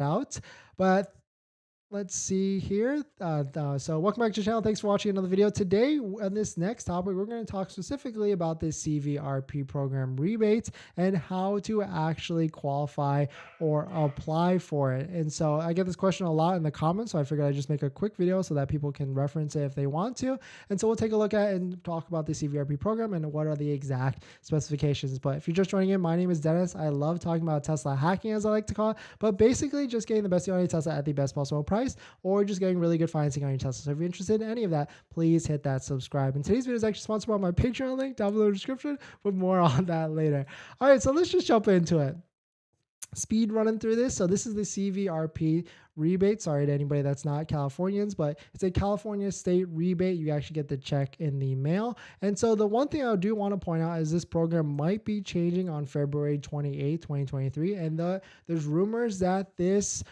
out. But let's see here. So welcome back to the channel. Thanks for watching another video. Today, on this next topic, we're going to talk specifically about this CVRP program rebates and how to actually qualify or apply for it. And so I get this question a lot in the comments, so I figured I'd just make a quick video so that people can reference it if they want to. And so we'll take a look at and talk about the CVRP program and what are the exact specifications. But if you're just joining in, my name is Dennis. I love talking about Tesla hacking, as I like to call it, but basically just getting the best deal on your Tesla at the best possible price, or just getting really good financing on your Tesla. So if you're interested in any of that, please hit that subscribe. And today's video is actually sponsored by my Patreon link down below in the description, but more on that later. All right, so let's just jump into it. Speed running through this. So this is the CVRP rebate. Sorry to anybody that's not Californians, but it's a California state rebate. You actually get the check in the mail. And so the one thing I do want to point out is this program might be changing on February 28, 2023. And there's rumors that this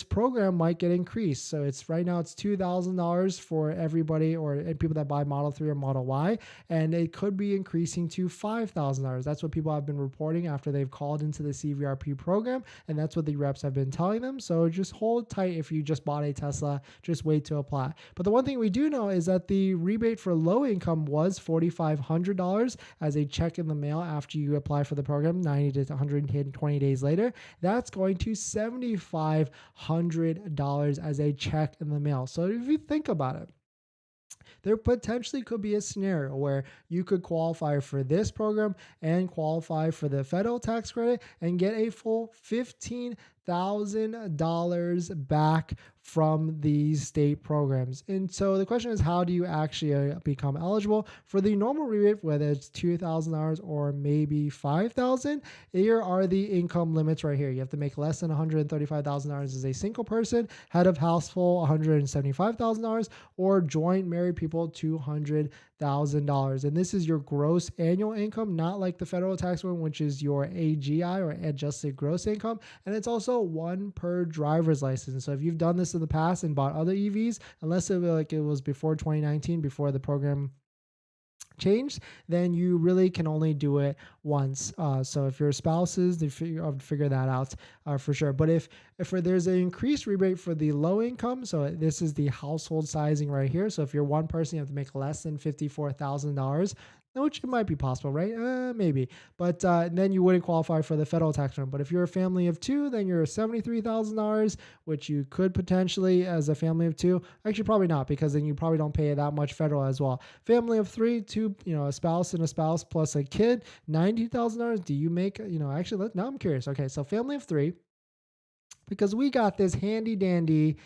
program might get increased. So it's right now it's $2,000 for everybody or people that buy Model 3 or Model Y, and it could be increasing to $5,000. That's what people have been reporting after they've called into the CVRP program, and that's what the reps have been telling them. So just hold tight if you just bought a Tesla, just wait to apply. But the one thing we do know is that the rebate for low income was $4,500 as a check in the mail after you apply for the program 90 to 120 days later. That's going to $7,500 as a check in the mail. So if you think about it, there potentially could be a scenario where you could qualify for this program and qualify for the federal tax credit and get a full $15,000 back from these state programs. And so the question is, how do you actually become eligible for the normal rebate, whether it's $2,000 or maybe $5,000? Here are the income limits right here. You have to make less than $135,000 as a single person, head of household $175,000, or joint married people $200,000. And this is your gross annual income, not like the federal tax one, which is your AGI or adjusted gross income. And it's also one per driver's license. So if you've done this in the past and bought other EVs, unless it was before 2019, before the program changed, then you really can only do it once. So if your spouses, they figure that out for sure. But if there's an increased rebate for the low income, so this is the household sizing right here. So if you're one person, you have to make less than $54,000, which it might be possible, right? Maybe. But then you wouldn't qualify for the federal tax return. But if you're a family of two, then you're $73,000, which you could potentially, as a family of two, actually probably not, because then you probably don't pay that much federal as well. Family of three, two, a spouse and a spouse plus a kid, $90,000. Do you make, actually, now I'm curious. Okay, so family of three, because we got this handy dandy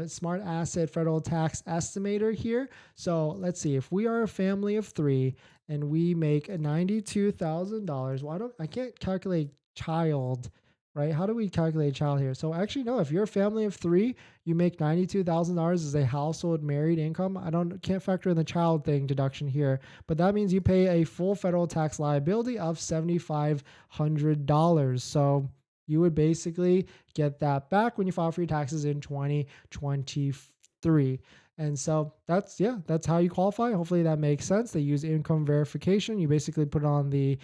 smart asset federal tax estimator here. So let's see, if we are a family of three and we make $92,000, I can't calculate child, right? How do we calculate child here? So actually, no, if you're a family of three, you make $92,000 as a household married income. Can't factor in the child thing deduction here, but that means you pay a full federal tax liability of $7,500. So you would basically get that back when you file for your taxes in 2023. And so that's how you qualify. Hopefully that makes sense. They use income verification. You basically put on the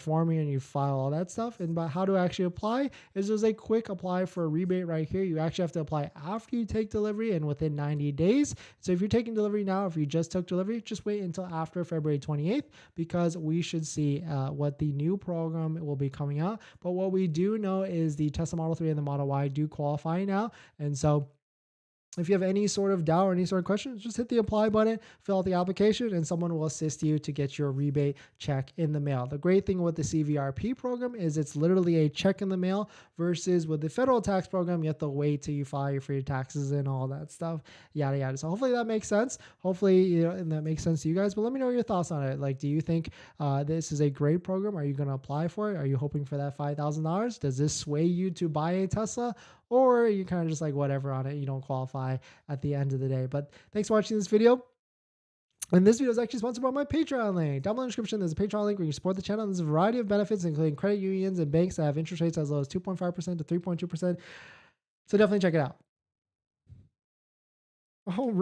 form here and you file all that stuff. And how to actually apply is there's a quick apply for a rebate right here. You actually have to apply after you take delivery and within 90 days. So if you're taking delivery now, if you just took delivery, just wait until after February 28th, because we should see what the new program will be coming out. But what we do know is the Tesla Model 3 and the Model Y do qualify now. And so if you have any sort of doubt or any sort of questions, just hit the apply button, fill out the application, and someone will assist you to get your rebate check in the mail. The great thing with the CVRP program is it's literally a check in the mail, versus with the federal tax program, you have to wait till you file for your taxes and all that stuff, yada, yada. So hopefully that makes sense. Hopefully, and that makes sense to you guys, but let me know your thoughts on it. Like, do you think this is a great program? Are you going to apply for it? Are you hoping for that $5,000? Does this sway you to buy a Tesla? Or you kind of just like whatever on it, you don't qualify at the end of the day. But thanks for watching this video. And this video is actually sponsored by my Patreon link. Down below in the description, there's a Patreon link where you support the channel. There's a variety of benefits, including credit unions and banks that have interest rates as low as 2.5% to 3.2%. So definitely check it out. All right.